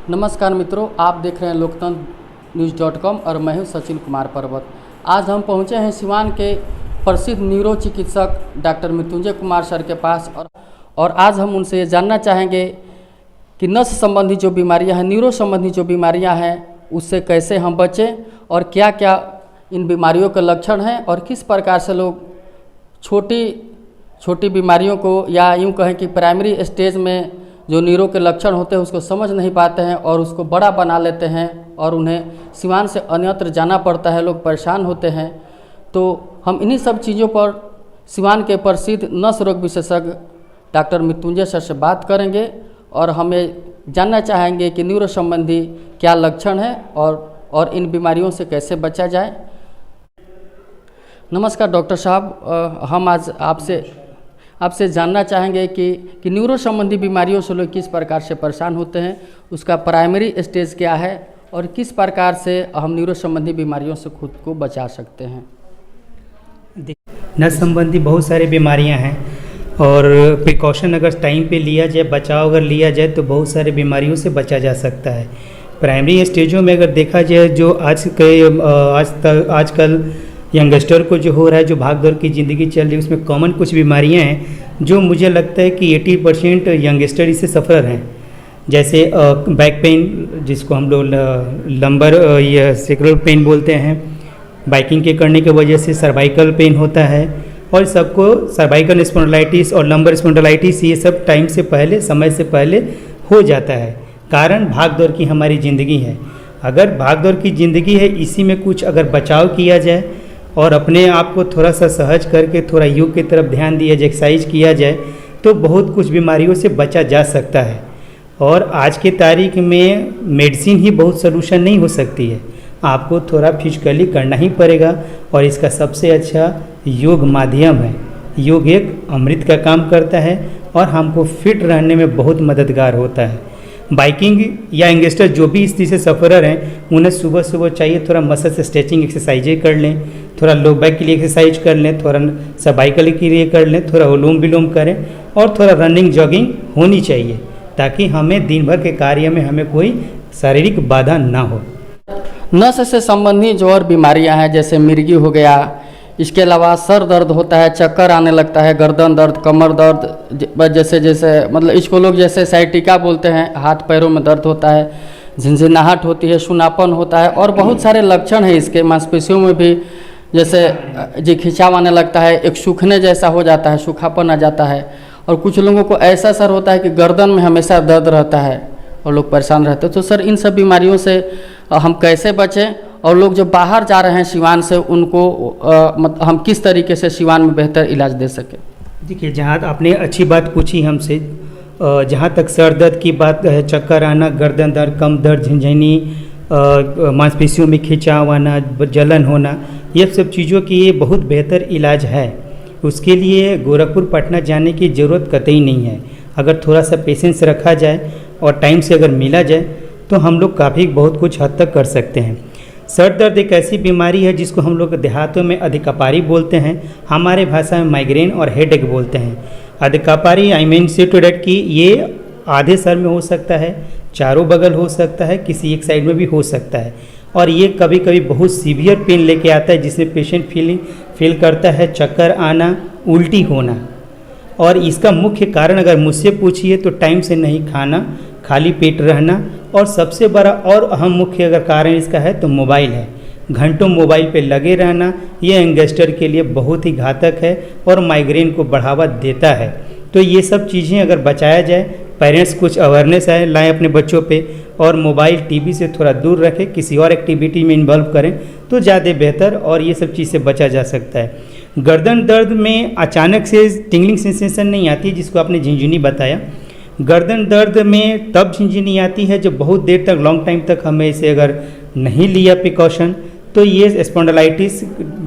नमस्कार मित्रों, आप देख रहे हैं लोकतंत्र न्यूज़.com और मैं हूं सचिन कुमार पर्वत। आज हम पहुंचे हैं सिवान के प्रसिद्ध न्यूरो चिकित्सक डॉक्टर मृत्युंजय कुमार सर के पास और आज हम उनसे ये जानना चाहेंगे कि नस संबंधी जो बीमारियां हैं, न्यूरो संबंधी जो बीमारियां हैं, उससे कैसे हम बचें और क्या क्या इन बीमारियों के लक्षण हैं और किस प्रकार से लोग छोटी बीमारियों को या यूँ कहें कि प्राइमरी स्टेज में जो न्यूरो के लक्षण होते हैं उसको समझ नहीं पाते हैं और उसको बड़ा बना लेते हैं और उन्हें सिवान से अन्यत्र जाना पड़ता है, लोग परेशान होते हैं। तो हम इन्हीं सब चीज़ों पर सिवान के प्रसिद्ध नस रोग विशेषज्ञ डॉक्टर मृत्युंजय सर से बात करेंगे और हमें जानना चाहेंगे कि न्यूरो संबंधी क्या लक्षण है और इन बीमारियों से कैसे बचा जाए। नमस्कार डॉक्टर साहब, हम आज आपसे जानना चाहेंगे कि न्यूरो संबंधी बीमारियों से लोग किस प्रकार से परेशान होते हैं, उसका प्राइमरी स्टेज क्या है और किस प्रकार से हम न्यूरो संबंधी बीमारियों से खुद को बचा सकते हैं। नस संबंधी बहुत सारी बीमारियां हैं और प्रिकॉशन अगर टाइम पे लिया जाए, बचाव अगर लिया जाए तो बहुत सारी बीमारियों से बचा जा सकता है। प्राइमरी स्टेजों में अगर देखा जाए, जो आजकल यंगस्टर को जो हो रहा है, जो भाग दौड़ की ज़िंदगी चल रही है, उसमें कॉमन कुछ बीमारियां हैं जो मुझे लगता है कि 80% यंगस्टर इससे सफ़र हैं। जैसे बैक पेन, जिसको हम लोग लंबर या सेक्रल पेन बोलते हैं, बाइकिंग के करने की वजह से सर्वाइकल पेन होता है और सबको सर्वाइकल स्पॉन्डिलाइटिस और लंबर स्पॉन्डिलाइटिस ये सब टाइम से पहले, समय से पहले हो जाता है। कारण भाग दौड़ की हमारी ज़िंदगी है। अगर भाग दौड़ की ज़िंदगी है, इसी में कुछ अगर बचाव किया जाए और अपने आप को थोड़ा सा सहज करके थोड़ा योग की तरफ ध्यान दिया जाए, एक्सरसाइज किया जाए, तो बहुत कुछ बीमारियों से बचा जा सकता है। और आज की तारीख में मेडिसिन ही बहुत सलूशन नहीं हो सकती है, आपको थोड़ा फिजिकली करना ही पड़ेगा और इसका सबसे अच्छा योग माध्यम है। योग एक अमृत का काम करता है और हमको फिट रहने में बहुत मददगार होता है। बाइकिंग या यंगस्टर जो भी इस चीज़ से सफ़रर हैं, उन्हें सुबह सुबह चाहिए थोड़ा मसल से स्ट्रेचिंग एक्सरसाइजें कर लें, थोड़ा लो बैक के लिए एक्सरसाइज कर लें, थोड़ा सर्वाइकल के लिए कर लें, थोड़ा अनुलोम विलोम करें और थोड़ा रनिंग जॉगिंग होनी चाहिए ताकि हमें दिन भर के कार्य में हमें कोई शारीरिक बाधा ना हो। नस से संबंधी जो और बीमारियां हैं, जैसे मिर्गी हो गया, इसके अलावा सर दर्द होता है, चक्कर आने लगता है, गर्दन दर्द, कमर दर्द, जैसे मतलब इसको लोग जैसे साइटिका बोलते हैं, हाथ पैरों में दर्द होता है, झिनझिनाहट होती है, सुनापन होता है और बहुत सारे लक्षण हैं इसके। मांसपेशियों में भी जैसे जी खिंचाव आने लगता है, एक सूखने जैसा हो जाता है, सूखापन आ जाता है और कुछ लोगों को ऐसा सर होता है कि गर्दन में हमेशा दर्द रहता है और लोग परेशान रहते हैं। तो सर, इन सब बीमारियों से हम कैसे बचें और लोग जो बाहर जा रहे हैं सिवान से, उनको हम किस तरीके से सिवान में बेहतर इलाज दे सकें। देखिए, जहाँ आपने अच्छी बात पूछी हमसे, जहाँ तक सर दर्द की बात है, चक्कर आना, गर्दन दर्द, कम दर्द, झिनझिनी, मांसपेशियों में खिंचाव आना, जलन होना, ये सब चीज़ों की ये बहुत बेहतर इलाज है। उसके लिए गोरखपुर पटना जाने की ज़रूरत कतई नहीं है। अगर थोड़ा सा पेशेंस रखा जाए और टाइम से अगर मिला जाए तो हम लोग काफ़ी बहुत कुछ हद तक कर सकते हैं। सर दर्द एक ऐसी बीमारी है जिसको हम लोग देहातों में अधिकपारी बोलते हैं, हमारे भाषा में माइग्रेन और हेडेक बोलते हैं। अधिकपारी आई मीन सिटोडेट की ये आधे सर में हो सकता है, चारों बगल हो सकता है, किसी एक साइड में भी हो सकता है और ये कभी कभी बहुत सीवियर पेन लेके आता है जिसमें पेशेंट फील करता है चक्कर आना, उल्टी होना। और इसका मुख्य कारण अगर मुझसे पूछिए तो टाइम से नहीं खाना, खाली पेट रहना और सबसे बड़ा और अहम मुख्य अगर कारण इसका है तो मोबाइल है। घंटों मोबाइल पे लगे रहना ये यंगस्टर के लिए बहुत ही घातक है और माइग्रेन को बढ़ावा देता है। तो ये सब चीज़ें अगर बचाया जाए, पेरेंट्स कुछ अवेयरनेस लाएँ अपने बच्चों पे और मोबाइल टीवी से थोड़ा दूर रखें, किसी और एक्टिविटी में इन्वॉल्व करें तो ज़्यादा बेहतर और ये सब चीज़ से बचा जा सकता है। गर्दन दर्द में अचानक से टिंगलिंग सेंसेशन नहीं आती जिसको आपने झिनझिनी बताया। गर्दन दर्द में तब झिनझिनी आती है जब बहुत देर तक, लॉन्ग टाइम तक हमें इसे अगर नहीं लिया प्रिकॉशन, तो ये स्पॉन्डिलाइटिस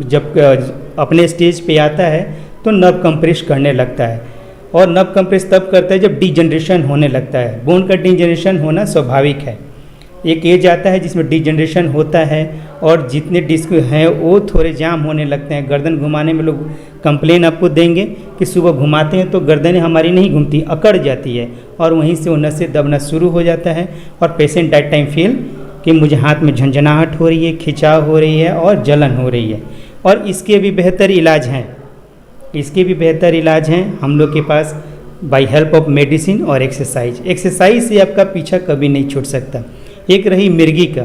जब अपने स्टेज पे आता है तो नर्व कंप्रेस करने लगता है और नर्व कंप्रेस तब करता है जब डिजनरेशन होने लगता है। बोन का डिजनरेशन होना स्वाभाविक है। एक एज आता है जिसमें डिजनरेशन होता है और जितने डिस्क हैं वो थोड़े जाम होने लगते हैं। गर्दन घुमाने में लोग कंप्लेन आपको देंगे कि सुबह घुमाते हैं तो गर्दनें हमारी नहीं घूमती, अकड़ जाती है और वहीं से वो नसें दबना शुरू हो जाता है और पेशेंट दैट टाइम फील कि मुझे हाथ में झंझनाहट हो रही है, खिंचाव हो रही है और जलन हो रही है। और इसके भी बेहतर इलाज हैं, हम लोग के पास बाय हेल्प ऑफ मेडिसिन और एक्सरसाइज। एक्सरसाइज से आपका पीछा कभी नहीं छूट सकता। एक रही मिर्गी का,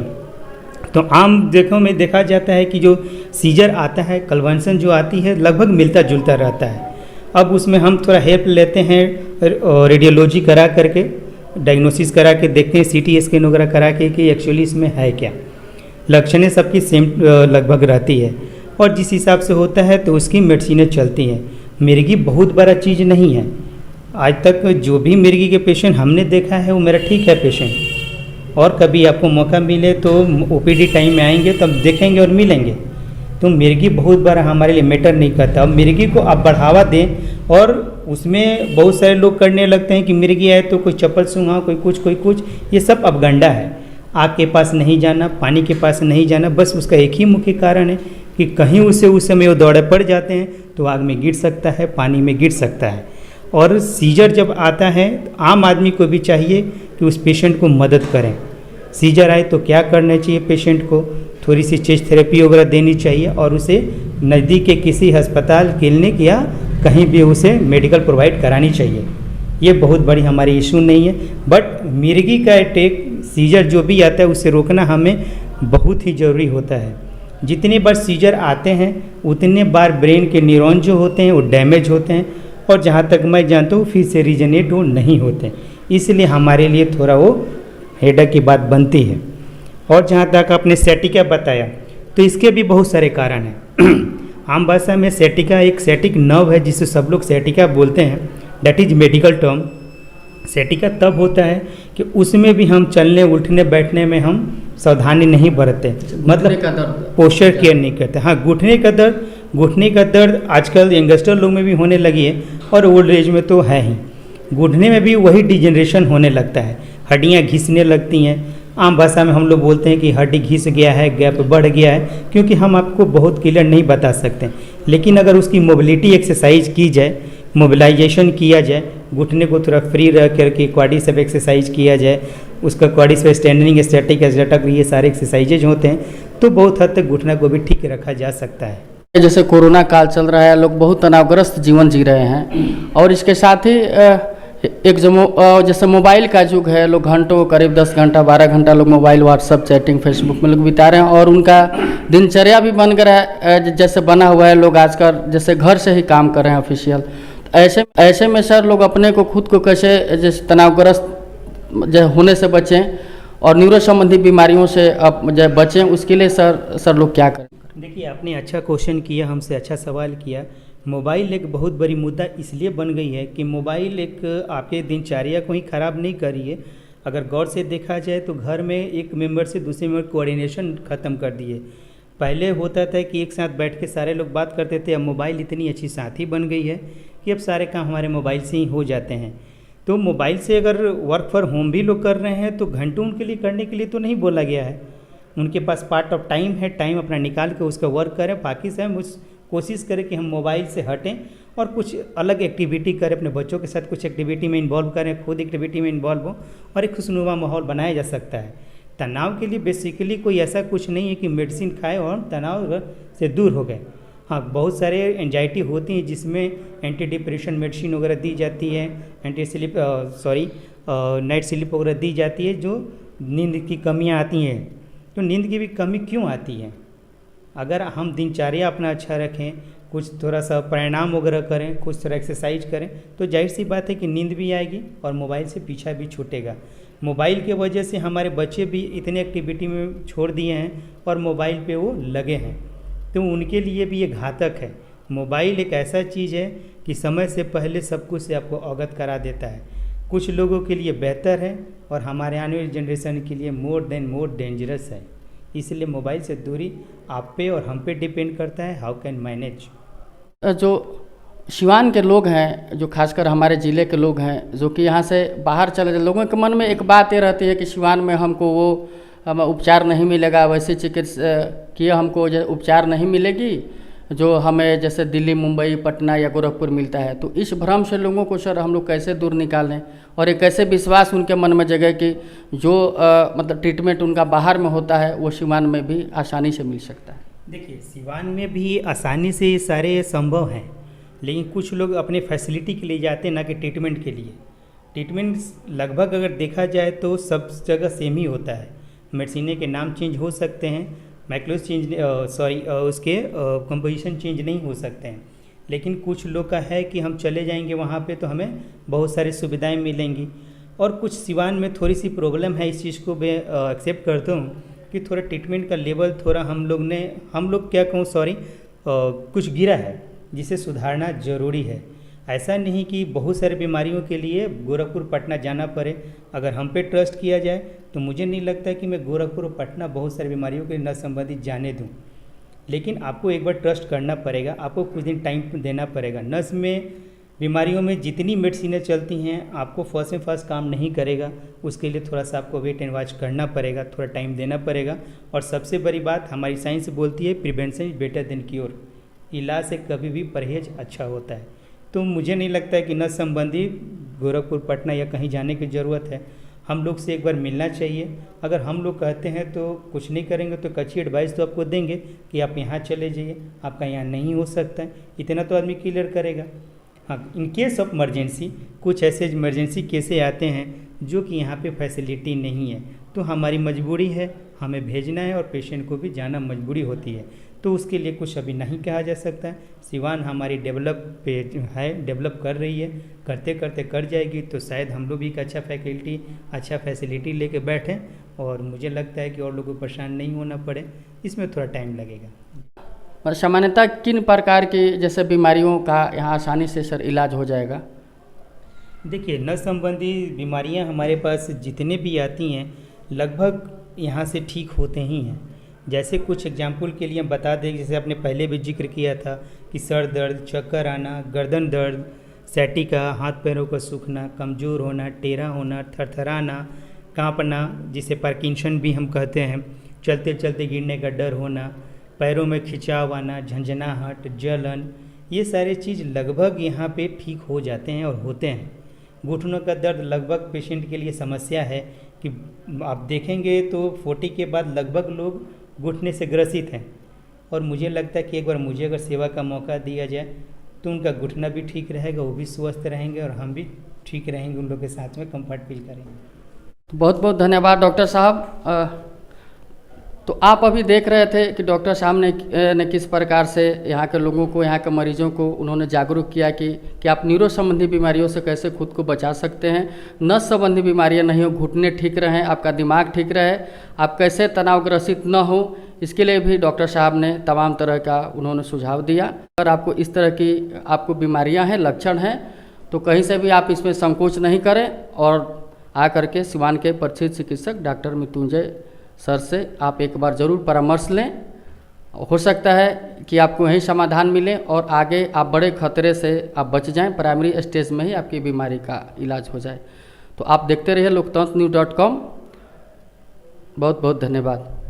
तो आम देखा जाता है कि जो सीजर आता है, कन्वल्सन जो आती है, लगभग मिलता जुलता रहता है। अब उसमें हम थोड़ा हेल्प लेते हैं रेडियोलॉजी करा करके, डायग्नोसिस करा के देखते हैं, CT स्कैन वगैरह करा के कि एक्चुअली इसमें है क्या। लक्षणें सबकी सेम लगभग रहती है और जिस हिसाब से होता है तो उसकी मेडिसिनें चलती हैं। मिर्गी बहुत बड़ा चीज़ नहीं है। आज तक जो भी मिर्गी के पेशेंट हमने देखा है वो मेरा ठीक है पेशेंट, और कभी आपको मौका मिले तो OPD टाइम में आएंगे तब देखेंगे और मिलेंगे। तो मिर्गी बहुत बड़ा हमारे लिए मैटर नहीं करता। अब मिर्गी को आप बढ़ावा दें और उसमें बहुत सारे लोग करने लगते हैं कि मिर्गी आए तो कोई चप्पल सूंघा, कोई कुछ, ये सब अपगंडा है। आग के पास नहीं जाना, पानी के पास नहीं जाना, बस उसका एक ही मुख्य कारण है कि कहीं उस समय वो दौड़े पड़ जाते हैं तो आग में गिर सकता है, पानी में गिर सकता है। और सीजर जब आता है तो आम आदमी को भी चाहिए कि उस पेशेंट को मदद करें। सीजर आए तो क्या करना चाहिए, पेशेंट को थोड़ी सी चेस्ट थेरेपी वगैरह देनी चाहिए और उसे नज़दीक के किसी अस्पताल, क्लिनिक या कहीं भी उसे मेडिकल प्रोवाइड करानी चाहिए। ये बहुत बड़ी हमारी इशू नहीं है, बट मिर्गी का अटैक, सीजर जो भी आता है उसे रोकना हमें बहुत ही ज़रूरी होता है। जितनी बार सीजर आते हैं उतने बार ब्रेन के न्यूरॉन जो होते हैं वो डैमेज होते हैं और जहाँ तक मैं जानता हूँ फिर से रीजनेट वो नहीं होते, इसलिए हमारे लिए थोड़ा वो हेडेक की बात बनती है। और जहाँ तक आपने सैटिका बताया तो इसके भी बहुत सारे कारण हैं। आम भाषा में सैटिका एक सैटिक नर्व है जिसे सब लोग सैटिका बोलते हैं, दैट इज मेडिकल टर्म। सैटिका तब होता है कि उसमें भी हम चलने, उठने, बैठने में हम सावधानी नहीं बरतते, मतलब पोस्चर केयर नहीं करते। हाँ, घुटने का दर्द आजकल यंगस्टर लोग में भी होने लगी है और ओल्ड एज में तो है ही। घुटने में भी वही डिजनरेशन होने लगता है, हड्डियाँ घिसने लगती हैं। आम भाषा में हम लोग बोलते हैं कि हड्डी घिस गया है, गैप बढ़ गया है, क्योंकि हम आपको बहुत क्लियर नहीं बता सकते। लेकिन अगर उसकी मोबिलिटी एक्सरसाइज की जाए, मोबिलाइजेशन किया जाए, घुटने को थोड़ा फ्री रख करके क्वाड्रिसेप एक्सरसाइज किया जाए, उसका क्वाड्रिसेप स्टैंडिंग, स्टैटिक, एग्जैक्ट, ये सारे एक्सरसाइजेज होते हैं, तो बहुत हद तक घुटना को भी ठीक रखा जा सकता है। जैसे कोरोना काल चल रहा है, लोग बहुत तनावग्रस्त जीवन जी रहे हैं और इसके साथ ही एक जैसे मोबाइल का युग है, लोग घंटों, करीब 10 घंटा 12 घंटा लोग मोबाइल, व्हाट्सअप, चैटिंग, फेसबुक में लोग बिता रहे हैं और उनका दिनचर्या भी बन गया है, जैसे बना हुआ है। लोग आजकल जैसे घर से ही काम कर रहे हैं ऑफिशियल। ऐसे में सर लोग अपने को खुद को कैसे जैसे तनावग्रस्त होने से बचें और न्यूरो संबंधी बीमारियों से बचें, उसके लिए सर लोग क्या करें? देखिए, आपने अच्छा क्वेश्चन किया, हमसे अच्छा सवाल किया। मोबाइल एक बहुत बड़ी मुद्दा इसलिए बन गई है कि मोबाइल एक आपके दिनचर्या को ही ख़राब नहीं कर रही है। अगर गौर से देखा जाए तो घर में एक मेंबर से दूसरे मेंबर कोऑर्डिनेशन ख़त्म कर दिए। पहले होता था कि एक साथ बैठ के सारे लोग बात करते थे, अब मोबाइल इतनी अच्छी साथी बन गई है कि अब सारे काम हमारे मोबाइल से ही हो जाते हैं। तो मोबाइल से अगर वर्क फ्रॉम होम भी लोग कर रहे हैं तो घंटों उनके लिए करने के लिए तो नहीं बोला गया है। उनके पास पार्ट ऑफ टाइम है, टाइम अपना निकाल के उसका वर्क करें। बाकी से हम उस कोशिश करें कि हम मोबाइल से हटें और कुछ अलग एक्टिविटी करें, अपने बच्चों के साथ कुछ एक्टिविटी में इन्वॉल्व करें, खुद एक्टिविटी में इन्वॉल्व हो और एक खुशनुमा माहौल बनाया जा सकता है। तनाव के लिए बेसिकली कोई ऐसा कुछ नहीं है कि मेडिसिन खाए और तनाव से दूर हो गए। हाँ, बहुत सारे एंजाइटी होती हैं जिसमें एंटी डिप्रेशन मेडिसिन वगैरह दी जाती है, नाइट स्लीप वगैरह दी जाती है, जो नींद की कमियाँ आती हैं। तो नींद की भी कमी क्यों आती है? अगर हम दिनचर्या अपना अच्छा रखें, कुछ थोड़ा सा प्राणायाम वगैरह करें, कुछ थोड़ा एक्सरसाइज करें, तो जाहिर सी बात है कि नींद भी आएगी और मोबाइल से पीछा भी छूटेगा। मोबाइल के वजह से हमारे बच्चे भी इतने एक्टिविटी में छोड़ दिए हैं और मोबाइल पे वो लगे हैं, तो उनके लिए भी ये घातक है। मोबाइल एक ऐसा चीज़ है कि समय से पहले सब कुछ से आपको अवगत करा देता है। कुछ लोगों के लिए बेहतर है और हमारे आने वाली जनरेशन के लिए मोर डेंजरस है। इसलिए मोबाइल से दूरी आप पे और हम पे डिपेंड करता है, हाउ कैन मैनेज। जो सिवान के लोग हैं, जो खासकर हमारे ज़िले के लोग हैं, जो कि यहाँ से बाहर चले जाए, लोगों के मन में एक बात ये रहती है कि सिवान में हमको वो हमें उपचार नहीं मिलेगा, वैसे चिकित्सकीय हमको उपचार नहीं मिलेगी जो हमें जैसे दिल्ली, मुंबई, पटना या गोरखपुर मिलता है। तो इस भ्रम से लोगों को सर हम लोग कैसे दूर निकालें और एक कैसे विश्वास उनके मन में जगह कि जो मतलब ट्रीटमेंट उनका बाहर में होता है वो सिवान में भी आसानी से मिल सकता है। देखिए, सिवान में भी आसानी से ये सारे संभव हैं, लेकिन कुछ लोग अपने फैसिलिटी के लिए जाते हैं, ना कि ट्रीटमेंट के लिए। ट्रीटमेंट लगभग अगर देखा जाए तो सब जगह सेम ही होता है। मेडिसिन के नाम चेंज हो सकते हैं, मैक्लोज चेंज उसके कंपोजिशन चेंज नहीं हो सकते हैं, लेकिन कुछ लोग का है कि हम चले जाएंगे वहाँ पे तो हमें बहुत सारी सुविधाएं मिलेंगी। और कुछ सिवान में थोड़ी सी प्रॉब्लम है, इस चीज़ को मैं एक्सेप्ट करता हूँ कि थोड़ा ट्रीटमेंट का लेवल थोड़ा हम लोग क्या कहूँ कुछ गिरा है, जिसे सुधारना ज़रूरी है। ऐसा नहीं कि बहुत सारे बीमारियों के लिए गोरखपुर पटना जाना पड़े। अगर हम पे ट्रस्ट किया जाए तो मुझे नहीं लगता कि मैं गोरखपुर और पटना बहुत सारी बीमारियों के नस संबंधी जाने दूं। लेकिन आपको एक बार ट्रस्ट करना पड़ेगा, आपको कुछ दिन टाइम देना पड़ेगा। नस में बीमारियों में जितनी मेडिसिनें चलती हैं आपको फर्स्ट में फर्स्ट काम नहीं करेगा, उसके लिए थोड़ा सा आपको वेट एंड वॉच करना पड़ेगा, थोड़ा टाइम देना पड़ेगा। और सबसे बड़ी बात हमारी साइंस बोलती है prevention is better than cure, इलाज से कभी भी परहेज अच्छा होता है। तो मुझे नहीं लगता है कि नस संबंधी गोरखपुर पटना या कहीं जाने की ज़रूरत है। हम लोग से एक बार मिलना चाहिए। अगर हम लोग कहते हैं तो कुछ नहीं करेंगे तो अच्छी एडवाइस तो आपको देंगे कि आप यहाँ चले जाइए, आपका यहाँ नहीं हो सकता है, इतना तो आदमी क्लियर करेगा। हाँ, इन केस ऑफ इमरजेंसी कुछ ऐसे इमरजेंसी केसेस आते हैं जो कि यहाँ पे फैसिलिटी नहीं है, तो हमारी मजबूरी है, हमें भेजना है और पेशेंट को भी जाना मजबूरी होती है। तो उसके लिए कुछ अभी नहीं कहा जा सकता है। सिवान हमारी डेवलप कर रही है, करते करते कर जाएगी तो शायद हम लोग भी एक अच्छा फैसिलिटी लेके बैठें और मुझे लगता है कि और लोगों को परेशान नहीं होना पड़े। इसमें थोड़ा टाइम लगेगा। और सामान्यतः किन प्रकार की जैसे बीमारियों का यहाँ आसानी से सर इलाज हो जाएगा? देखिए, नस संबंधी बीमारियां हमारे पास जितने भी आती हैं लगभग यहाँ से ठीक होते ही हैं। जैसे कुछ एग्जाम्पल के लिए हम बता दें, जैसे आपने पहले भी जिक्र किया था कि सर दर्द, चक्कर आना, गर्दन दर्द, सैटिका, हाथ पैरों का सूखना, कमज़ोर होना, टेढ़ा होना, थरथराना, कांपना, जिसे पार्किंसन भी हम कहते हैं, चलते चलते गिरने का डर होना, पैरों में खिंचाव आना, झंझनाहट, जलन, ये सारे चीज़ लगभग यहाँ पे ठीक हो जाते हैं और होते हैं। घुटनों का दर्द लगभग पेशेंट के लिए समस्या है कि आप देखेंगे तो 40 के बाद लगभग लोग घुटने से ग्रसित हैं, और मुझे लगता है कि एक बार मुझे अगर सेवा का मौका दिया जाए तो उनका घुटना भी ठीक रहेगा, वो भी स्वस्थ रहेंगे और हम भी ठीक रहेंगे, उन लोगों के साथ में कंफर्ट फील करेंगे। बहुत बहुत धन्यवाद डॉक्टर साहब। तो आप अभी देख रहे थे कि डॉक्टर साहब ने किस प्रकार से यहाँ के लोगों को, यहाँ के मरीजों को उन्होंने जागरूक किया कि आप न्यूरो संबंधी बीमारियों से कैसे खुद को बचा सकते हैं, नस संबंधी बीमारियाँ नहीं हो, घुटने ठीक रहें, आपका दिमाग ठीक रहे, आप कैसे तनावग्रसित न हो, इसके लिए भी डॉक्टर साहब ने तमाम तरह का उन्होंने सुझाव दिया। अगर आपको इस तरह की आपको बीमारियाँ हैं, लक्षण हैं, तो कहीं से भी आप इसमें संकोच नहीं करें और आकर के सिवान के प्रसिद्ध चिकित्सक डॉक्टर मृत्युंजय सर से आप एक बार ज़रूर परामर्श लें। हो सकता है कि आपको यही समाधान मिले और आगे आप बड़े खतरे से आप बच जाएं, प्राइमरी स्टेज में ही आपकी बीमारी का इलाज हो जाए। तो आप देखते रहिए लोकतंत्र न्यूज़.com। बहुत बहुत धन्यवाद।